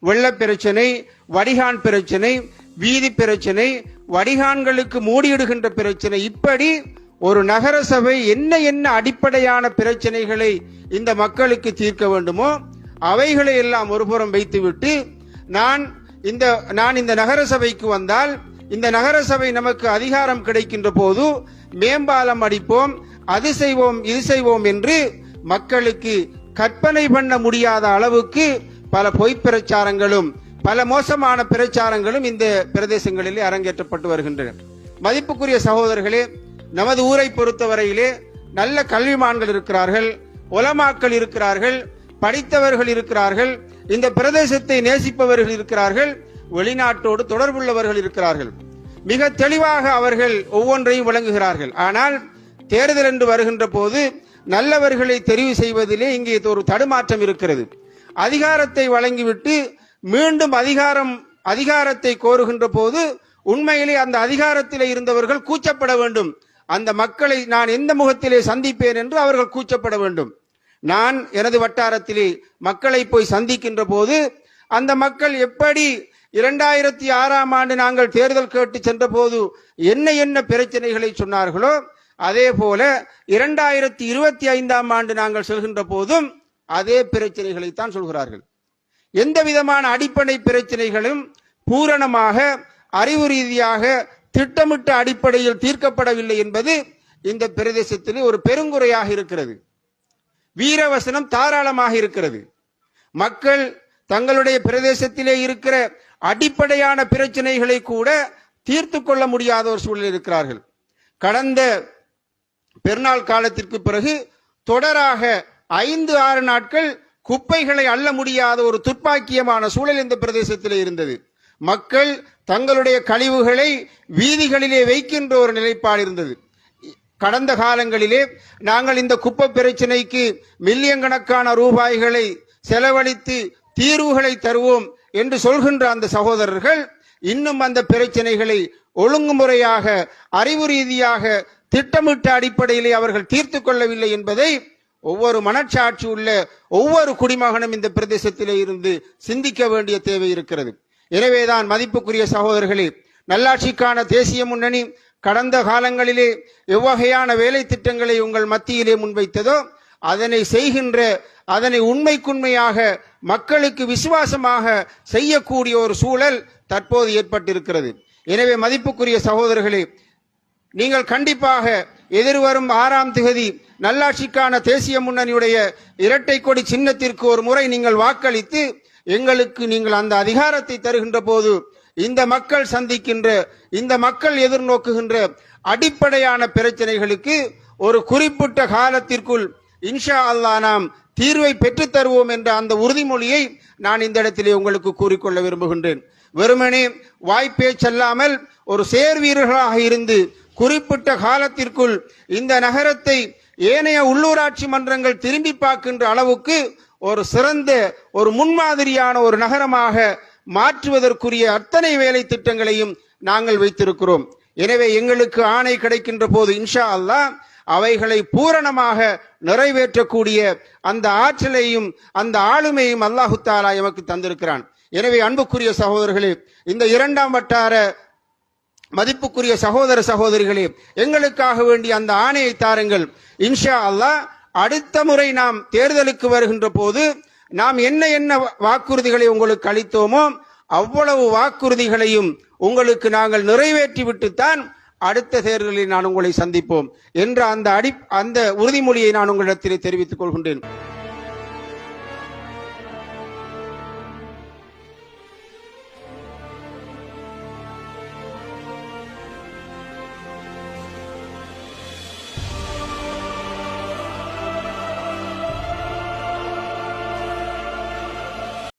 வெள்ள பிரச்சனை, வடிகான் பிரச்சனை, வீதி பிரச்சனை, வடிகான்களுக்கு மூடியிடுகின்ற பிரச்சனை, இப்படி ஒரு நகர சபை என்ன என்ன அடிப்படையான பிரச்சனைகளை இந்த மக்களுக்கு தீர்க்க வேண்டுமோ அவைகளை எல்லாம் ஒருபுறம் வைத்துவிட்டு நான் இந்த நகர சபைக்கு வந்தால் இந்த நகர சபை நமக்கு அதிகாரம் கிடைக்கின்ற போது மேம்பாலம் அடிப்போம், அது செய்வோம், இது செய்வோம் என்று மக்களுக்கு கற்பனை பண்ண முடியாத அளவுக்கு பல பொய் பிரச்சாரங்களும் பல மோசமான பிரச்சாரங்களும் இந்த பிரதேசங்களிலே அரங்கேற்றப்பட்டு வருகின்றன. மதிப்புக்குரிய சகோதரர்களே, நமது ஊரை பொறுத்தவரையிலே நல்ல கல்விமான்கள் இருக்கிறார்கள், உலமாக்கள் இருக்கிறார்கள், படித்தவர்கள் இருக்கிறார்கள், இந்த பிரதேசத்தை நேசிப்பவர்கள் இருக்கிறார்கள், வெளிநாட்டோடு தொடர்புள்ளவர்கள் இருக்கிறார்கள். மிக தெளிவாக அவர்கள் ஒவ்வொன்றையும் வழங்குகிறார்கள். ஆனால் தேர்தல் என்று வருகின்ற போது நல்லவர்களை தெரிவு செய்வதிலே இங்கே ஒரு தடுமாற்றம் இருக்கிறது. அதிகாரத்தை வழங்கிவிட்டு மீண்டும் அதிகாரத்தை கோருகின்ற போது உண்மையிலே அந்த அதிகாரத்திலே இருந்தவர்கள் கூச்சப்பட வேண்டும். அந்த மக்களை நான் எந்த முகத்திலே சந்திப்பேன் என்று அவர்கள் கூச்சப்பட வேண்டும். நான் எனது வட்டாரத்திலே மக்களை போய் சந்திக்கின்ற போது அந்த மக்கள் எப்படி 2006ஆம் ஆண்டு நாங்கள் தேர்தல் கேட்டு சென்ற போது என்ன என்ன பிரச்சனைகளை சொன்னார்களோ அதே போல 2025ஆம் ஆண்டு நாங்கள் செல்கின்ற போதும் அதே பிரச்சனைகளைத்தான் சொல்கிறார்கள். எந்த விதமான அடிப்படை பிரச்சனைகளும் பூரணமாக அறிவு ரீதியாக திட்டமிட்ட அடிப்படையில் தீர்க்கப்படவில்லை என்பது இந்த பிரதேசத்திலே ஒரு பெருங்குறையாக இருக்கிறது. வீரவசனம் தாராளமாக இருக்கிறது. மக்கள் தங்களுடைய பிரதேசத்திலே இருக்கிற அடிப்படையான பிரச்சனைகளை கூட தீர்த்து கொள்ள முடியாத ஒரு சூழலில் இருக்கிறார்கள். கடந்த பெருநாள் காலத்திற்கு பிறகு தொடராக 5-6 நாட்கள் குப்பைகளை அள்ள முடியாத ஒரு துர்ப்பாக்கியமான சூழல் இந்த பிரதேசத்திலே இருந்தது. மக்கள் தங்களுடைய கழிவுகளை வீதிகளிலே வைக்கின்ற ஒரு நிலைப்பாடு இருந்தது. கடந்த காலங்களிலே நாங்கள் இந்த குப்பை பிரச்சனைக்கு மில்லியன் கணக்கான ரூபாய்களை செலவழித்து தீர்வுகளை தருவோம் என்று சொல்கின்ற அந்த சகோதரர்கள் இன்னும் அந்த பிரச்சனைகளை ஒழுங்குமுறையாக அறிவு ரீதியாக திட்டமிட்ட அடிப்படையிலே அவர்கள் தீர்த்து கொள்ளவில்லை என்பதை ஒவ்வொரு மனச்சாட்சி உள்ள ஒவ்வொரு குடிமகனும் இந்த பிரதேசத்திலே இருந்து சிந்திக்க வேண்டிய தேவை இருக்கிறது. எனவேதான் மதிப்புக்குரிய சகோதரர்களே, நல்லாட்சிக்கான தேசிய முன்னணி கடந்த காலங்களிலே எவ்வகையான வேலை திட்டங்களை உங்கள் மத்தியிலே முன்வைத்ததோ அதனை உண்மைக்குண்மையாக மக்களுக்கு விசுவாசமாக செய்யக்கூடிய ஒரு சூழல் தற்போது ஏற்பட்டிருக்கிறது. எனவே மதிப்புக்குரிய சகோதரர்களே, நீங்கள் கண்டிப்பாக எதிர்வரும் 6ஆம் தேதி நல்லாட்சிக்கான தேசிய முன்னணியுடைய இரட்டை கொடி சின்னத்திற்கு ஒரு முறை நீங்கள் வாக்களித்து எங்களுக்கு நீங்கள் அந்த அதிகாரத்தை தருகின்ற போது இந்த மக்கள் சந்திக்கின்ற இந்த மக்கள் எதிர்நோக்குகின்ற அடிப்படையான பிரச்சனைகளுக்கு ஒரு குறிப்பிட்ட காலத்திற்குள் இன்ஷா அல்லாஹ் நாம் தீர்வை பெற்றுத் தருவோம் என்ற அந்த உறுதிமொழியை நான் இந்த இடத்திலே உங்களுக்கு கூறிக்கொள்ள விரும்புகின்றேன். வெறுமனே வாய்ப்பே செல்லாமல் ஒரு சேர்வீரர்களாக இருந்து குறிப்பிட்ட காலத்திற்குள் இந்த நகரத்தை ஏனைய உள்ளூராட்சி மன்றங்கள் திரும்பி பார்க்கின்ற அளவுக்கு ஒரு சிறந்த ஒரு முன்மாதிரியான ஒரு நகரமாக மாற்றுவதற்குரிய அத்தனை வேலை திட்டங்களையும் நாங்கள் வைத்திருக்கிறோம். எனவே எங்களுக்கு ஆணை கிடைக்கின்ற போது இன்ஷா அல்லாஹ் அவைகளை பூரணமாக நிறைவேற்றக்கூடிய அந்த ஆற்றலையும் அந்த ஆளுமையும் அல்லாஹு தஆலா எமக்கு தந்திருக்கிறான். எனவே அன்புக்குரிய சகோதரர்களே, இந்த 2ஆம் வட்டார மதிப்புக்குரிய சகோதர சகோதரிகளே, எங்களுக்காக வேண்டிய அந்த ஆணையை தாருங்கள். இன்ஷா அல்லாஹ் அடுத்த முறை நாம் தேர்தலுக்கு வருகின்ற போது நாம் என்ன என்ன வாக்குறுதிகளை உங்களுக்கு அளித்தோமோ அவ்வளவு வாக்குறுதிகளையும் உங்களுக்கு நாங்கள் நிறைவேற்றிவிட்டுத்தான் அடுத்த தேர்தலில் நான் உங்களை சந்திப்போம் என்ற அந்த உறுதிமொழியை நான் உங்களிடத்திலே தெரிவித்துக் கொள்கின்றேன்.